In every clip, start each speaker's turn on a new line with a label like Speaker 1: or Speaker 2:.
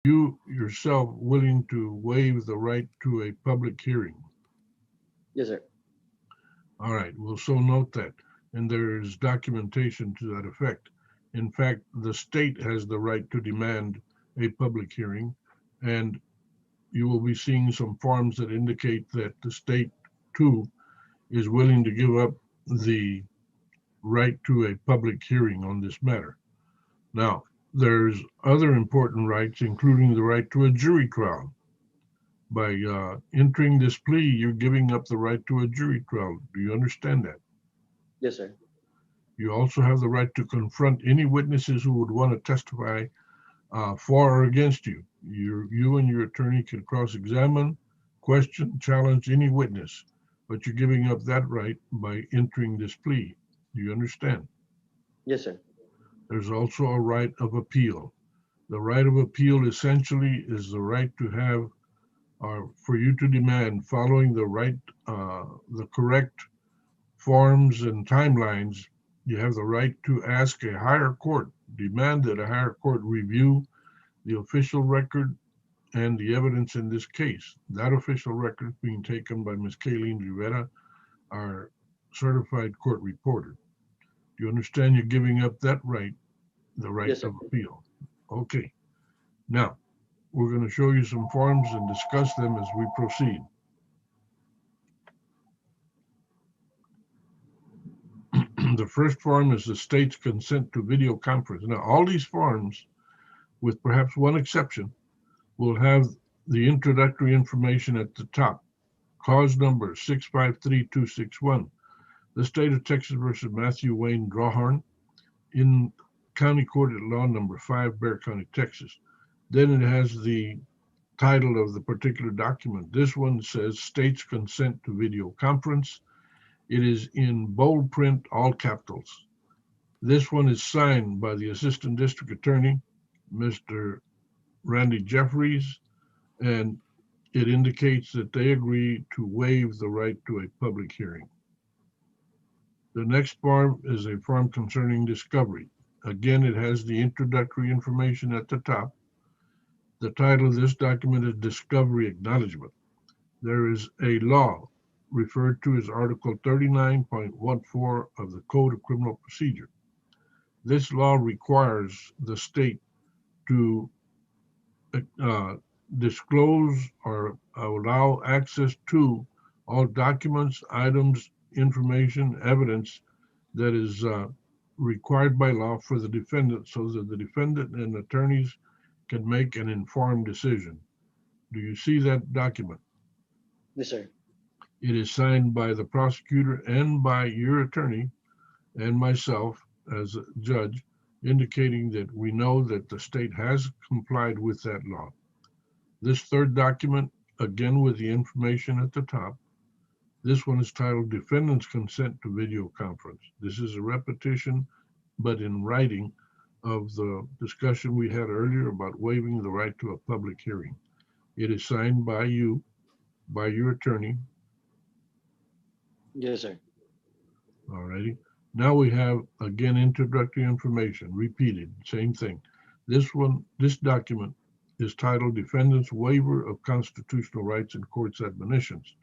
Speaker 1: You yourself willing to waive the right to a public hearing?
Speaker 2: Yes, sir.
Speaker 1: All right, we'll so note that. And there is documentation to that effect. In fact, the state has the right to demand a public hearing, and you will be seeing some forms that indicate that the state, too, is willing to give up the right to a public hearing on this matter. Now, there's other important rights, including the right to a jury trial. By entering this plea, you're giving up the right to a jury trial. Do you understand that?
Speaker 2: Yes, sir.
Speaker 1: You also have the right to confront any witnesses who would want to testify for or against you. You and your attorney can cross-examine, question, challenge any witness, but you're giving up that right by entering this plea. Do you understand?
Speaker 2: Yes, sir.
Speaker 1: There's also a right of appeal. The right of appeal essentially is the right to have, or for you to demand, following the correct forms and timelines, you have the right to ask a higher court, demand that a higher court review the official record and the evidence in this case. That official record being taken by Ms. Kayleen Rivera, our certified court reporter. Do you understand you're giving up that right, the right
Speaker 2: Yes, sir.
Speaker 1: of appeal? Okay. Now, we're going to show you some forms and discuss them as we proceed. The first form is the state's consent to video conference. Now, all these forms, with perhaps one exception, will have the introductory information at the top. Cause number 653261. The state of Texas versus Matthew Wayne Drawhorn in County Court at Law number 5, Bexar County, Texas. Then it has the title of the particular document. This one says State's Consent to Video Conference. It is in bold print, all capitals. This one is signed by the Assistant District Attorney, Mr. Randy Jeffries, and it indicates that they agree to waive the right to a public hearing. The next form is a form concerning discovery. Again, it has the introductory information at the top. The title of this document is Discovery Acknowledgement. There is a law referred to as Article 39.14 of the Code of Criminal Procedure. This law requires the state to uh, disclose or allow access to all documents, items, information, evidence that is required by law for the defendant so that the defendant and attorneys can make an informed decision. Do you see that document?
Speaker 2: Yes, sir.
Speaker 1: It is signed by the prosecutor and by your attorney and myself as a judge, indicating that we know that the state has complied with that law. This third document, again with the information at the top, this one is titled Defendant's Consent to Video Conference. This is a repetition, but in writing, of the discussion we had earlier about waiving the right to a public hearing. It is signed by you, by your attorney.
Speaker 2: Yes, sir.
Speaker 1: Alrighty. Now we have again introductory information, repeated, same thing. This document is titled Defendant's Waiver of Constitutional Rights and Court's Admonitions.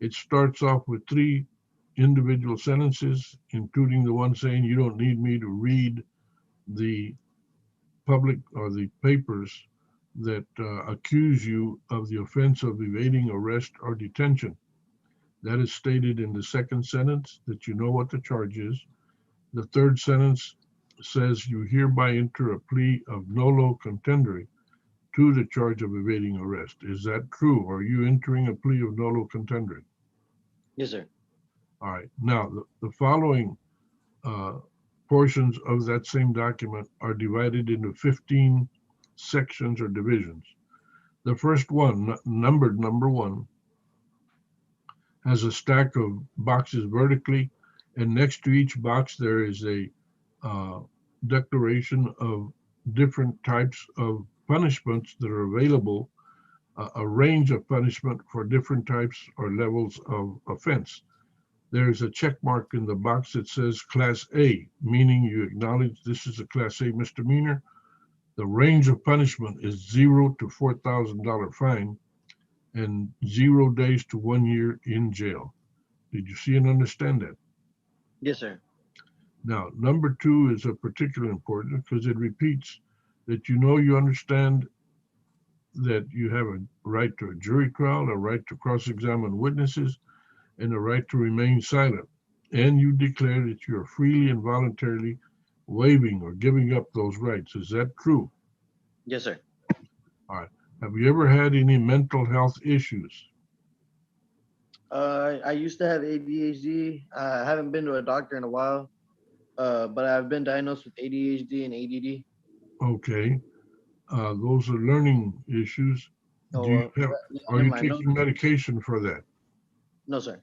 Speaker 1: It starts off with three individual sentences, including the one saying you don't need me to read the public or the papers that accuse you of the offense of evading arrest or detention. That is stated in the second sentence, that you know what the charge is. The third sentence says you hereby enter a plea of nolo contendere to the charge of evading arrest. Is that true? Are you entering a plea of nolo contendere?
Speaker 2: Yes, sir.
Speaker 1: All right. Now, the following uh, portions of that same document are divided into 15 sections or divisions. The first one, numbered number one, has a stack of boxes vertically, and next to each box there is a uh, declaration of different types of punishments that are available, a range of punishment for different types or levels of offense. There's a check mark in the box that says Class A, meaning you acknowledge this is a Class A misdemeanor. The range of punishment is $0 to $4,000 fine and 0 days to 1 year in jail. Did you see and understand that?
Speaker 2: Yes, sir.
Speaker 1: Now, number 2 is a particularly important because it repeats that you understand that you have a right to a jury trial, a right to cross-examine witnesses, and a right to remain silent. And you declare that you are freely and voluntarily waiving or giving up those rights. Is that true?
Speaker 2: Yes, sir.
Speaker 1: All right. Have you ever had any mental health issues?
Speaker 2: I used to have ADHD. I haven't been to a doctor in a while, but I've been diagnosed with ADHD and ADD.
Speaker 1: Okay. Those are learning issues. Do
Speaker 2: Oh,
Speaker 1: you have, are
Speaker 2: never
Speaker 1: you
Speaker 2: mind. No,
Speaker 1: taking medication for that?
Speaker 2: no, sir.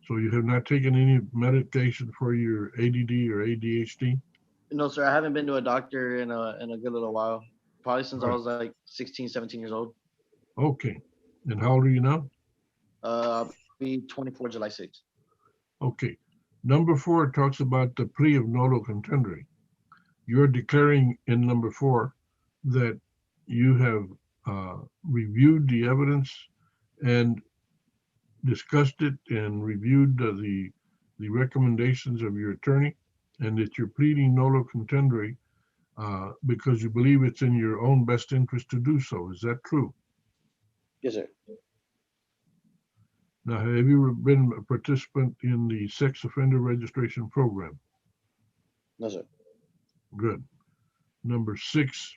Speaker 1: So you have not taken any medication for your ADD or ADHD?
Speaker 2: No, sir. I haven't been to a doctor in a good little while. Probably since I
Speaker 1: Right.
Speaker 2: was like 16, 17 years old.
Speaker 1: Okay. And how old are you now?
Speaker 2: I'll be 24 July 6th.
Speaker 1: Okay. Number 4 talks about the plea of nolo contendere. You're declaring in number 4 that you have reviewed the evidence and discussed it and reviewed the recommendations of your attorney, and that you're pleading nolo contendere because you believe it's in your own best interest to do so. Is that true?
Speaker 2: Yes, sir.
Speaker 1: Now, have you been a participant in the sex offender registration program?
Speaker 2: No, sir.
Speaker 1: Good. Number 6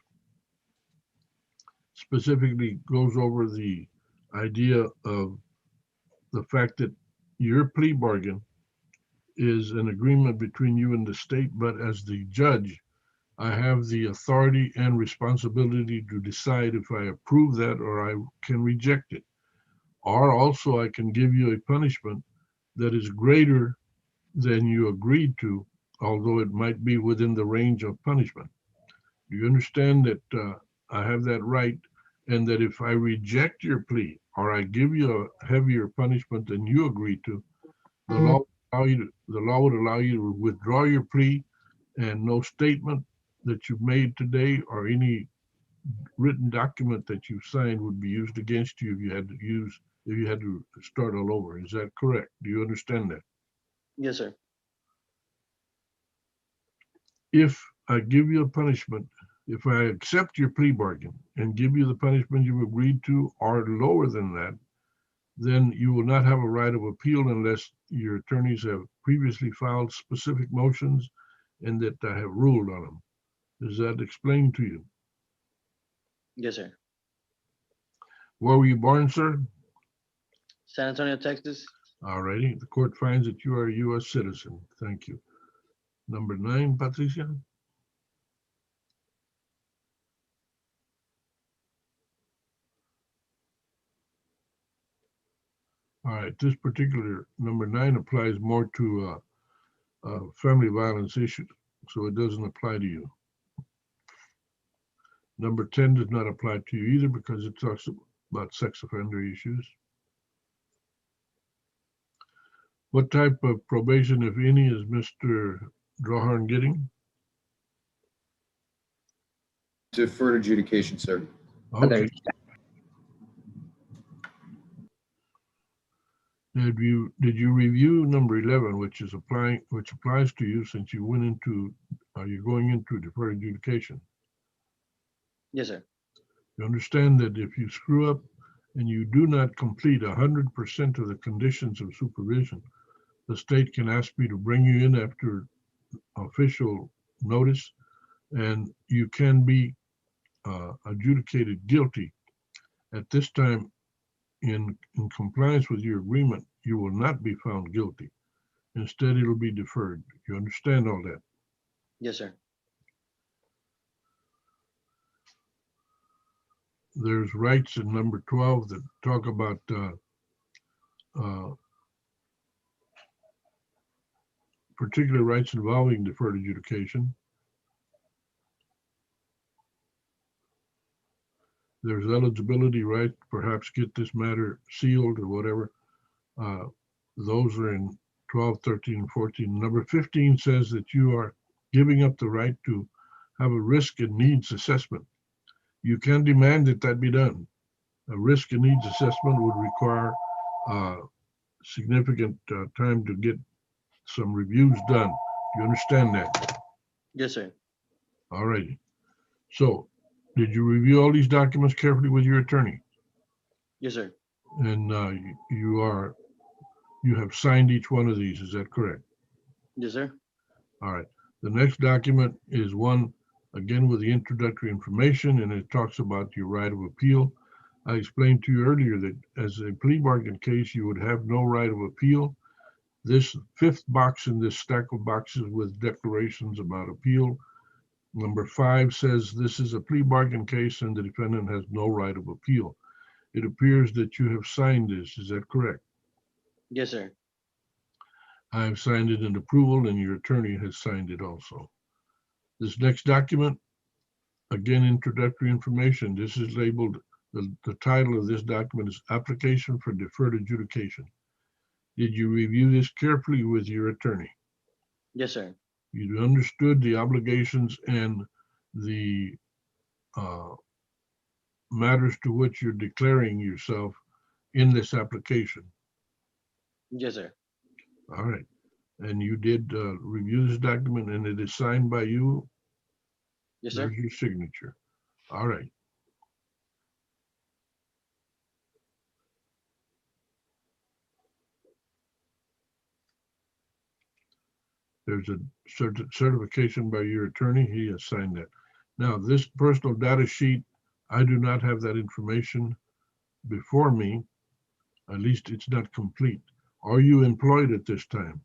Speaker 1: specifically goes over the idea of the fact that your plea bargain is an agreement between you and the state, but as the judge, I have the authority and responsibility to decide if I approve that or I can reject it. Or also, I can give you a punishment that is greater than you agreed to, although it might be within the range of punishment. Do you understand that I have that right, and that if I reject your plea or I give you a heavier punishment than you agreed to, the law would allow you to withdraw your plea, and no statement that you've made today or any written document that you signed would be used against you if you had to start all over. Is that correct? Do you understand that?
Speaker 2: Yes, sir.
Speaker 1: If I give you a punishment, if I accept your plea bargain and give you the punishment you've agreed to or lower than that, then you will not have a right of appeal unless your attorneys have previously filed specific motions and that I have ruled on them. Does that explain to you?
Speaker 2: Yes, sir.
Speaker 1: Where were you born, sir?
Speaker 2: San Antonio, Texas.
Speaker 1: All righty. The court finds that you are a U.S. citizen. Thank you. Number 9, Patricia. All right. This particular number 9 applies more to family violence issues, so it doesn't apply to you. Number 10 does not apply to you either because it talks about sex offender issues. What type of probation, if any, is Mr. Drawharn getting?
Speaker 3: Deferred adjudication, sir.
Speaker 1: Okay. Did you review number 11, which applies to you since you went into you're going into deferred adjudication?
Speaker 2: Yes, sir.
Speaker 1: You understand that if you screw up and you do not complete 100% of the conditions of supervision, the state can ask me to bring you in after official notice, and you can be adjudicated guilty. At this time, in compliance with your agreement, you will not be found guilty. Instead, it'll be deferred. You understand all that?
Speaker 2: Yes, sir.
Speaker 1: There's rights in number 12 that talk about particular rights involving deferred adjudication. There's eligibility right, perhaps get this matter sealed or whatever. Those are in 12, 13, and 14. Number 15 says that you are giving up the right to have a risk and needs assessment. You can demand that that be done. A risk and needs assessment would require significant time to get some reviews done. You understand that?
Speaker 2: Yes, sir.
Speaker 1: All righty. So, did you review all these documents carefully with your attorney?
Speaker 2: Yes, sir.
Speaker 1: And you have signed each one of these, is that correct?
Speaker 2: Yes, sir.
Speaker 1: All right. The next document is one, again, with the introductory information, and it talks about your right of appeal. I explained to you earlier that as a plea bargain case, you would have no right of appeal. This fifth box in this stack of boxes with declarations about appeal, number 5 says this is a plea bargain case and the defendant has no right of appeal. It appears that you have signed this. Is that correct?
Speaker 2: Yes, sir.
Speaker 1: I have signed it in approval and your attorney has signed it also. This next document, again, introductory information. This is labeled, the title of this document is Application for Deferred Adjudication. Did you review this carefully with your attorney?
Speaker 2: Yes, sir.
Speaker 1: You understood the obligations and the matters to which you're declaring yourself in this application.
Speaker 2: Yes, sir.
Speaker 1: All right. And you did review this document and it is signed by you?
Speaker 2: Yes, sir.
Speaker 1: There's your signature. All right. There's a certification by your attorney. He has signed that. Now, this personal data sheet, I do not have that information before me. At least it's not complete. Are you employed at this time?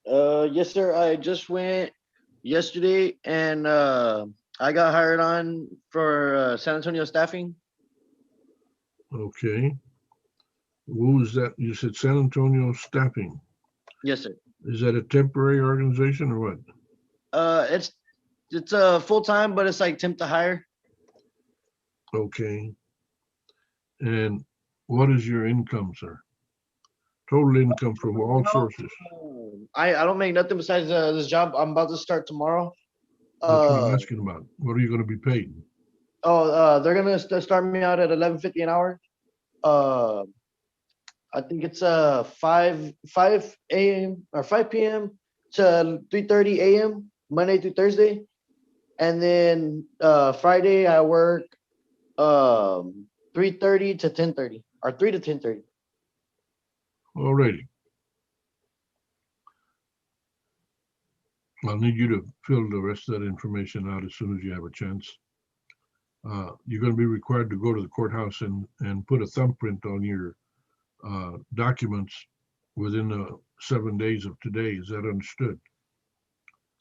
Speaker 2: Yes, sir. I just went yesterday and I got hired on for San Antonio staffing.
Speaker 1: Okay. Who is that? You said San Antonio Staffing.
Speaker 2: Yes, sir.
Speaker 1: Is that a temporary organization or what?
Speaker 2: It's full time, but it's like temp to hire.
Speaker 1: Okay. And what is your income, sir? Total income from all sources.
Speaker 2: I don't make nothing besides this job. I'm about to start tomorrow.
Speaker 1: That's what I'm
Speaker 2: Uh
Speaker 1: asking about. What are you going to be paid?
Speaker 2: they're gonna start me out at 11.50 an hour. Uh, I think it's 5 a.m. or 5 p.m. to 3:30 a.m. Monday through Thursday, and then Friday I work 3:30 to 10:30 or 3 to 10:30.
Speaker 1: Alrighty. I'll need you to fill the rest of that information out as soon as you have a chance. You're going to be required to go to the courthouse and put a thumbprint on your documents within 7 days of today. Is that understood?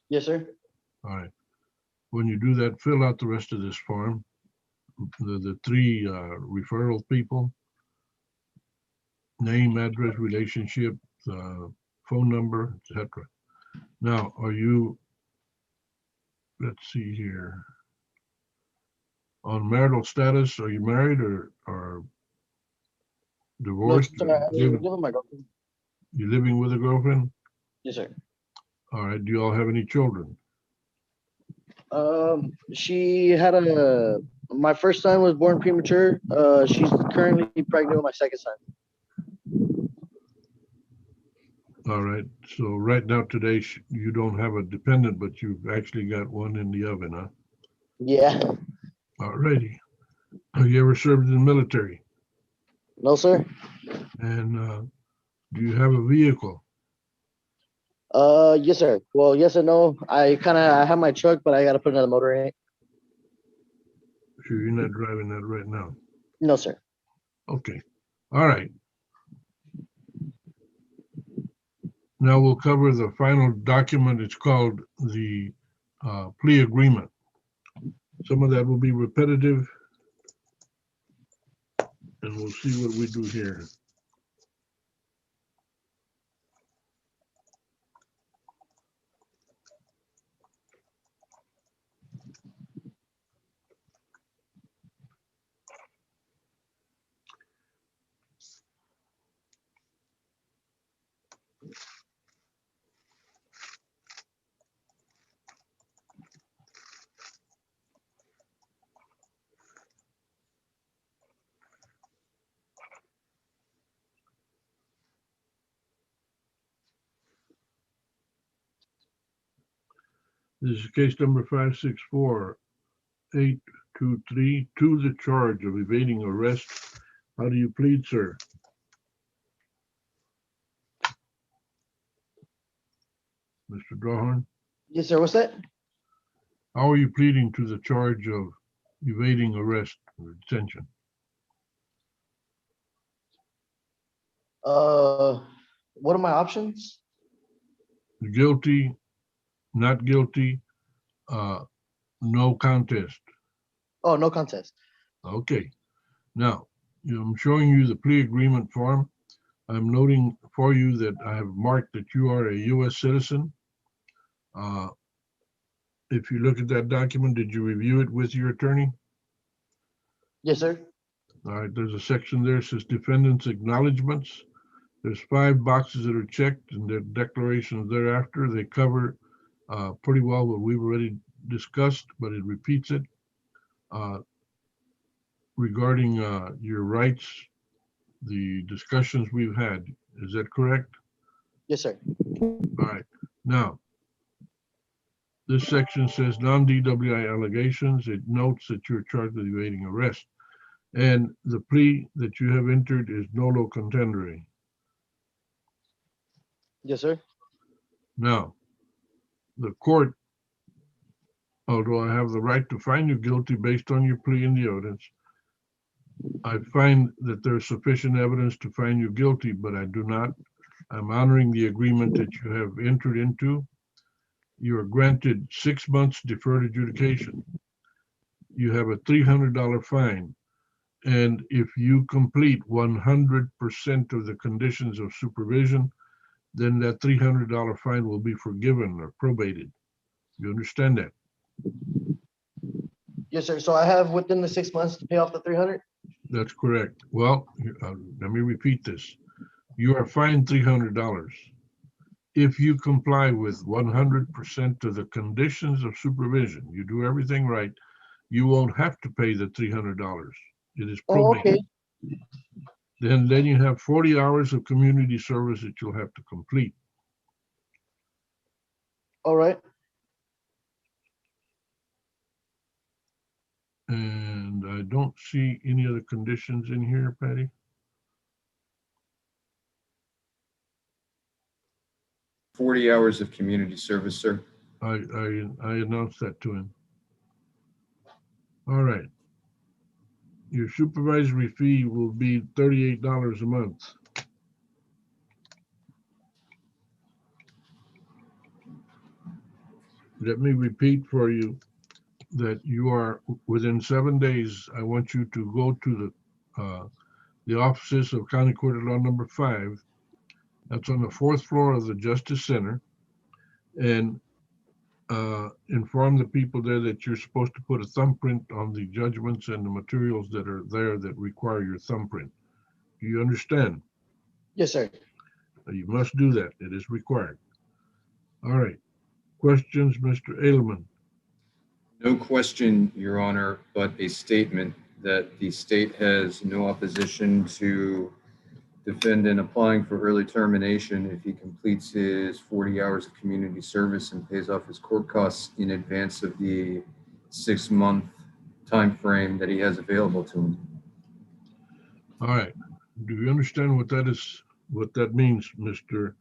Speaker 2: Yes, sir.
Speaker 1: All right. When you do that, fill out the rest of this form. The 3 referral people, name, address, relationship, phone number, etc. Now, let's see here. On marital status, are you married or
Speaker 2: No,
Speaker 1: divorced?
Speaker 2: sir, I live with my girlfriend.
Speaker 1: You living with a girlfriend?
Speaker 2: Yes, sir.
Speaker 1: All right. Do you all have any children?
Speaker 2: She had my first son was born premature. She's currently pregnant with my second son.
Speaker 1: All right. So right now today, you don't have a dependent, but you've actually got one in the oven, huh?
Speaker 2: Yeah.
Speaker 1: All righty. Have you ever served in the military?
Speaker 2: No, sir.
Speaker 1: And do you have a vehicle?
Speaker 2: Yes, sir. Well, yes and no. I have my truck, but I gotta put another motor in it.
Speaker 1: Sure, you're not driving that right now.
Speaker 2: No, sir.
Speaker 1: Okay. All right. Now we'll cover the final document. It's called the plea agreement. Some of that will be repetitive, and we'll see what we do here. This is case number 564-823 to the charge of evading arrest. How do you plead, sir? Mr. Drawhorn,
Speaker 2: Yes, sir. What's that?
Speaker 1: how are you pleading to the charge of evading arrest or detention?
Speaker 2: What are my options?
Speaker 1: Guilty, not guilty, no contest.
Speaker 2: Oh, no contest.
Speaker 1: Okay. Now, I'm showing you the plea agreement form. I'm noting for you that I have marked that you are a U.S. citizen. If you look at that document, did you review it with your attorney?
Speaker 2: Yes, sir.
Speaker 1: All right, there's a section there that says defendant's acknowledgements. There's 5 boxes that are checked and their declarations thereafter. They cover pretty well what we've already discussed, but it repeats it regarding your rights, the discussions we've had. Is that correct?
Speaker 2: Yes, sir.
Speaker 1: All right. Now, this section says non-DWI allegations. It notes that you're charged with evading arrest. And the plea that you have entered is nolo contendere.
Speaker 2: Yes, sir.
Speaker 1: Now, the court, although I have the right to find you guilty based on your plea and the evidence, I find that there's sufficient evidence to find you guilty, but I do not. I'm honoring the agreement that you have entered into. You are granted 6 months deferred adjudication. You have a $300 fine. And if you complete 100% of the conditions of supervision, then that $300 fine will be forgiven or probated. You understand that?
Speaker 2: Yes, sir. So I have within the 6 months to pay off the 300?
Speaker 1: That's correct. Well, let me repeat this. You are fined $300. If you comply with 100% of the conditions of supervision, you do everything right, you won't have to pay the $300. It is
Speaker 2: Oh,
Speaker 1: probated.
Speaker 2: okay.
Speaker 1: Then you have 40 hours of community service that you'll have to complete.
Speaker 2: All right.
Speaker 1: And I don't see any other conditions in here, Patty.
Speaker 3: 40 hours of community service, sir.
Speaker 1: I announced that to him. All right. Your supervisory fee will be $38 a month. Let me repeat for you that you are within 7 days. I want you to go to the offices of County Court of Law number 5. That's on the 4th floor of the Justice Center, and inform the people there that you're supposed to put a thumbprint on the judgments and the materials that are there that require your thumbprint. Do you understand?
Speaker 2: Yes, sir.
Speaker 1: You must do that. It is required. All right. Questions, Mr. Edelman?
Speaker 3: No question, Your Honor, but a statement that the state has no opposition to defendant applying for early termination if he completes his 40 hours of community service and pays off his court costs in advance of the 6-month time frame that he has available to him.
Speaker 1: All right. Do you understand what that is, what that means, Mr.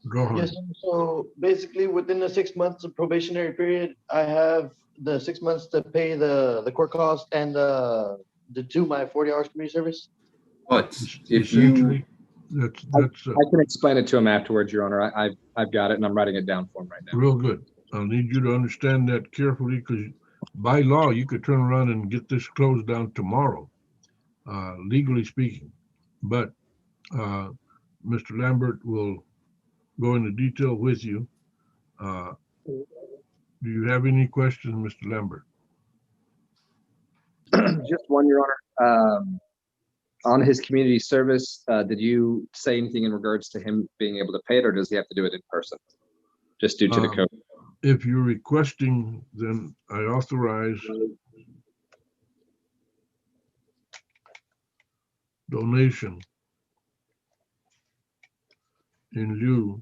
Speaker 1: Drawhorn?
Speaker 2: Yes, sir. So basically, within the 6 months of probationary period, I have the 6 months to pay the court cost and to do my 40 hours community service.
Speaker 3: But if you,
Speaker 1: Essentially, that's
Speaker 4: I can explain it to him afterwards, Your Honor. I've got it and I'm writing it down for him right now.
Speaker 1: real good. I'll need you to understand that carefully, because by law, you could turn around and get this closed down tomorrow, legally speaking. But Mr. Lambert will go into detail with you. Do you have any questions, Mr. Lambert?
Speaker 4: Just one, Your Honor. On his community service, did you say anything in regards to him being able to pay it, or does he have to do it in person? Just due to the code.
Speaker 1: If you're requesting, then I authorize donation in lieu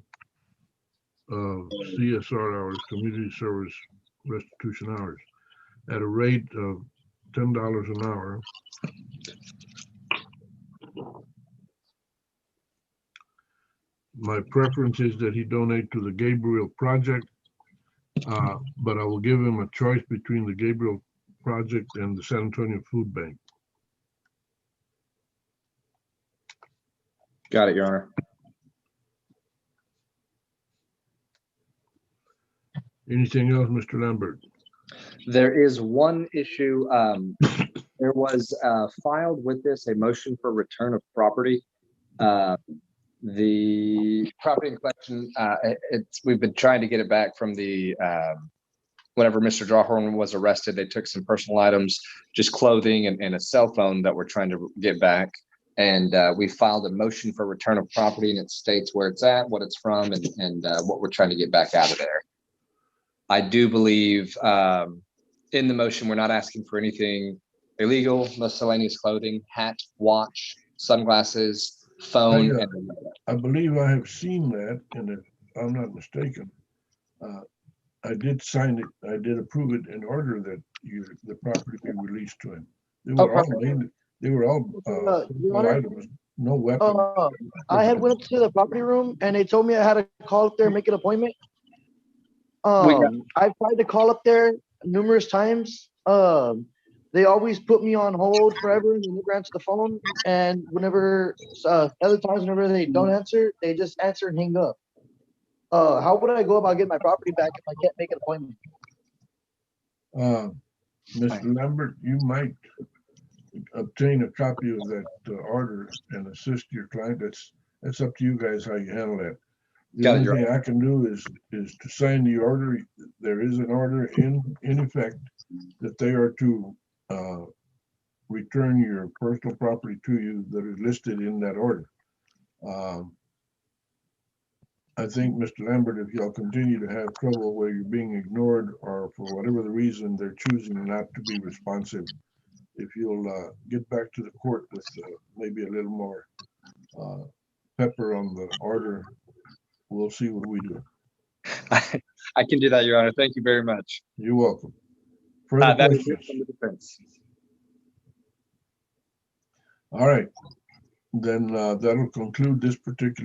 Speaker 1: CSR hours, community service restitution hours, at a rate of $10 an hour. My preference is that he donate to the Gabriel Project, but I will give him a choice between the Gabriel Project and the San Antonio Food Bank.
Speaker 4: Got it, Your Honor.
Speaker 1: Anything else, Mr. Lambert?
Speaker 4: There is one issue. There was filed with this a motion for return of property. The property in question, we've been trying to get it back from the whenever Mr. Drawhorn was arrested. They took some personal items, just clothing and a cell phone that we're trying to get back. And we filed a motion for return of property, and it states where it's at, what it's from, and what we're trying to get back out of there. I do believe in the motion, we're not asking for anything illegal, miscellaneous clothing, hat, watch, sunglasses, phone.
Speaker 1: I believe I have seen that, and if I'm not mistaken, I did sign it, I did approve it in order that the property be released to him. They were all items, no weapon.
Speaker 2: I had went to the property room and they told me I had to call up there and make an appointment. I've tried to call up there numerous times. They always put me on hold forever and they never answer the phone. And whenever other times, whenever they don't answer, they just answer and hang up. How would I go about getting my property back if I can't make an appointment?
Speaker 1: Mr. Lambert, you might obtain a copy of that order and assist your client. That's up to you guys how you handle that. The only thing I can do is to sign the order. There is an order in effect that they are to return your personal property to you that is listed in that order. I think, Mr. Lambert, if y'all continue to have trouble where you're being ignored or for whatever the reason they're choosing not to be responsive, if you'll get back to the court with maybe a little more pepper on the order, we'll see what we do.
Speaker 4: I can do that, Your Honor. Thank you very much.
Speaker 1: You're welcome. Further questions?
Speaker 4: From the defense.
Speaker 1: All right. Then that'll conclude this particular